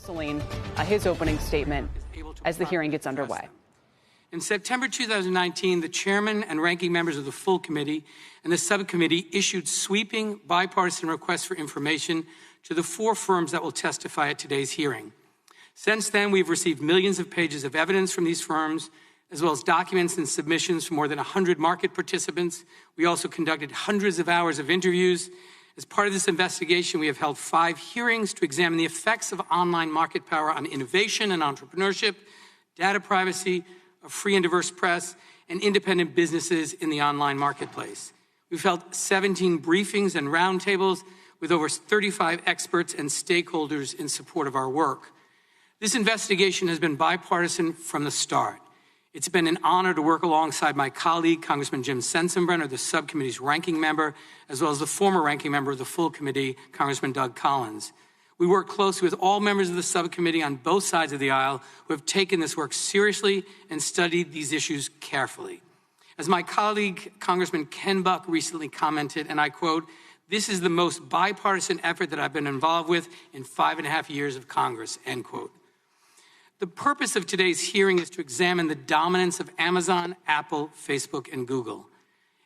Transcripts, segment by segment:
Cicilline, his opening statement as the hearing gets underway. In September 2019, the chairman and ranking members of the full committee and the subcommittee issued sweeping bipartisan requests for information to the 4 firms that will testify at today's hearing. Since then, we've received millions of pages of evidence from these firms, as well as documents and submissions from more than 100 market participants. We also conducted hundreds of hours of interviews. As part of this investigation, we have held 5 hearings to examine the effects of online market power on innovation and entrepreneurship, data privacy, a free and diverse press, and independent businesses in the online marketplace. We've held 17 briefings and roundtables with over 35 experts and stakeholders in support of our work. This investigation has been bipartisan from the start. It's been an honor to work alongside my colleague, Congressman Jim Sensenbrenner, the subcommittee's ranking member, as well as the former ranking member of the full committee, Congressman Doug Collins. We work closely with all members of the subcommittee on both sides of the aisle who have taken this work seriously and studied these issues carefully. As my colleague, Congressman Ken Buck, recently commented, and I quote, "This is the most bipartisan effort that I've been involved with in 5.5 years of Congress," end quote. The purpose of today's hearing is to examine the dominance of Amazon, Apple, Facebook, and Google.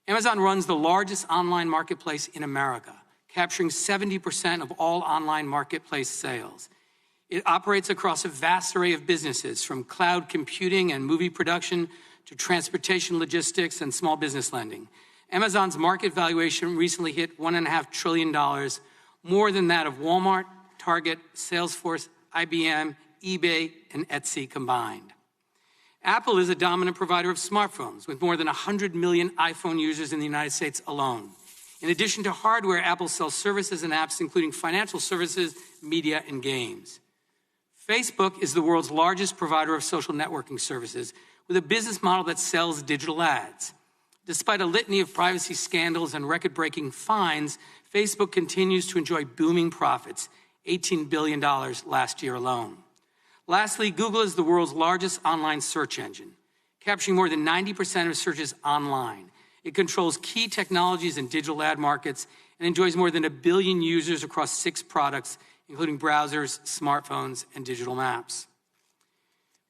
Amazon runs the largest online marketplace in America, capturing 70% of all online marketplace sales. It operates across a vast array of businesses, from cloud computing and movie production to transportation logistics and small business lending. Amazon's market valuation recently hit $1.5 trillion, more than that of Walmart, Target, Salesforce, IBM, eBay, and Etsy combined. Apple is a dominant provider of smartphones, with more than 100 million iPhone users in the United States alone. In addition to hardware, Apple sells services and apps, including financial services, media, and games. Facebook is the world's largest provider of social networking services, with a business model that sells digital ads. Despite a litany of privacy scandals and record-breaking fines, Facebook continues to enjoy booming profits, $18 billion last year alone. Lastly, Google is the world's largest online search engine, capturing more than 90% of searches online. It controls key technologies and digital ad markets and enjoys more than 1 billion users across 6 products, including browsers, smartphones, and digital maps.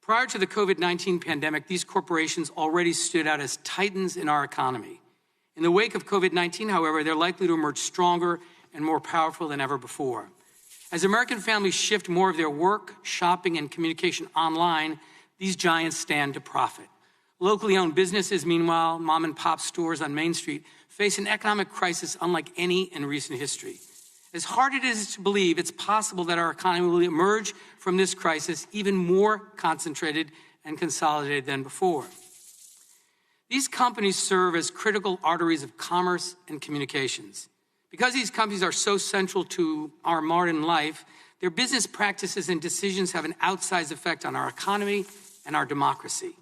Prior to the COVID-19 pandemic, these corporations already stood out as titans in our economy. In the wake of COVID-19, however, they're likely to emerge stronger and more powerful than ever before. As American families shift more of their work, shopping, and communication online, these giants stand to profit. Locally owned businesses, meanwhile, mom-and-pop stores on Main Street, face an economic crisis unlike any in recent history. As hard it is to believe, it's possible that our economy will emerge from this crisis even more concentrated and consolidated than before. These companies serve as critical arteries of commerce and communications. Because these companies are so central to our modern life, their business practices and decisions have an outsized effect on our economy and our democracy.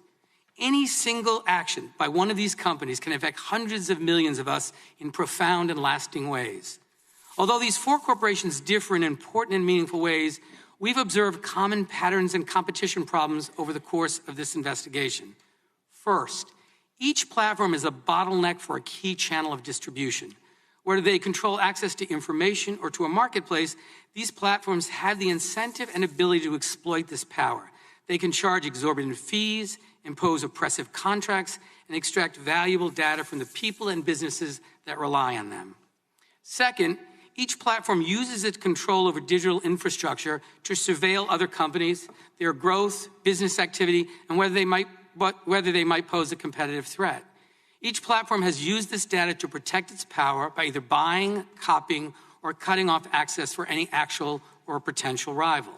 Any single action by one of these companies can affect hundreds of millions of us in profound and lasting ways. Although these 4 corporations differ in important and meaningful ways, we've observed common patterns and competition problems over the course of this investigation. First, each platform is a bottleneck for a key channel of distribution. Whether they control access to information or to a marketplace, these platforms have the incentive and ability to exploit this power. They can charge exorbitant fees, impose oppressive contracts, and extract valuable data from the people and businesses that rely on them. Second, each platform uses its control over digital infrastructure to surveil other companies, their growth, business activity, and whether they might pose a competitive threat. Each platform has used this data to protect its power by either buying, copying, or cutting off access for any actual or potential rival.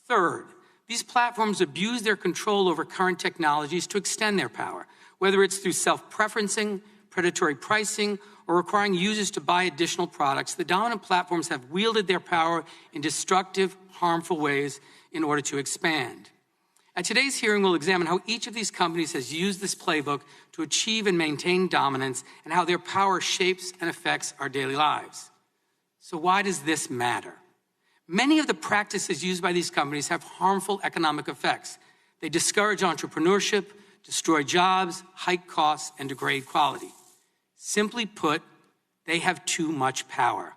Third, these platforms abuse their control over current technologies to extend their power, whether it's through self-preferencing, predatory pricing, or requiring users to buy additional products. The dominant platforms have wielded their power in destructive, harmful ways in order to expand. At today's hearing, we'll examine how each of these companies has used this playbook to achieve and maintain dominance and how their power shapes and affects our daily lives. So why does this matter? Many of the practices used by these companies have harmful economic effects. They discourage entrepreneurship, destroy jobs, hike costs, and degrade quality. Simply put, they have too much power.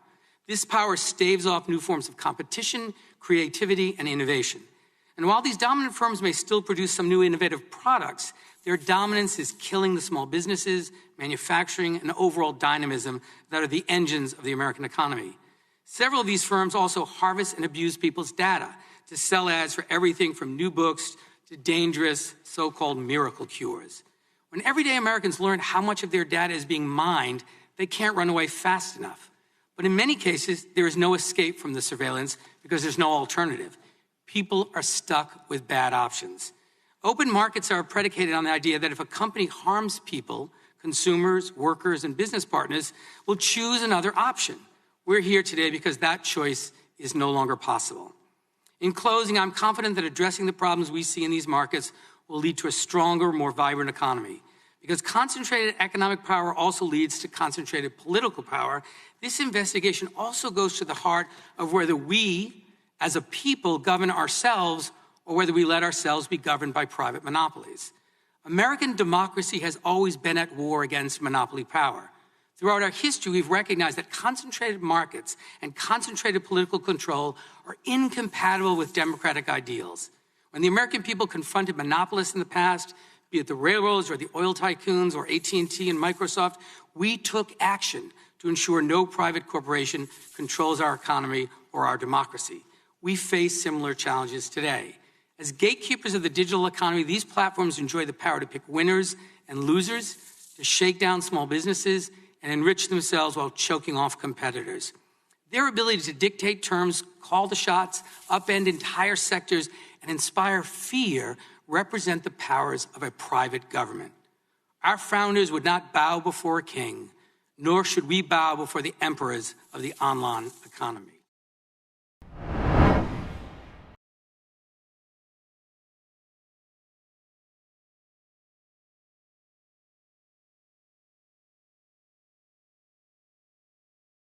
This power staves off new forms of competition, creativity, and innovation. And while these dominant firms may still produce some new innovative products, their dominance is killing the small businesses, manufacturing, and overall dynamism that are the engines of the American economy. Several of these firms also harvest and abuse people's data to sell ads for everything from new books to dangerous so-called miracle cures. When everyday Americans learn how much of their data is being mined, they can't run away fast enough. But in many cases, there is no escape from the surveillance because there's no alternative. People are stuck with bad options. Open markets are predicated on the idea that if a company harms people, consumers, workers, and business partners will choose another option. We're here today because that choice is no longer possible. In closing, I'm confident that addressing the problems we see in these markets will lead to a stronger, more vibrant economy. Because concentrated economic power also leads to concentrated political power, this investigation also goes to the heart of whether we, as a people, govern ourselves or whether we let ourselves be governed by private monopolies. American democracy has always been at war against monopoly power. Throughout our history, we've recognized that concentrated markets and concentrated political control are incompatible with democratic ideals. When the American people confronted monopolists in the past, be it the railroads or the oil tycoons or AT&T and Microsoft, we took action to ensure no private corporation controls our economy or our democracy. We face similar challenges today. As gatekeepers of the digital economy, these platforms enjoy the power to pick winners and losers, to shake down small businesses, and enrich themselves while choking off competitors. Their ability to dictate terms, call the shots, upend entire sectors, and inspire fear represent the powers of a private government. Our founders would not bow before a king, nor should we bow before the emperors of the online economy.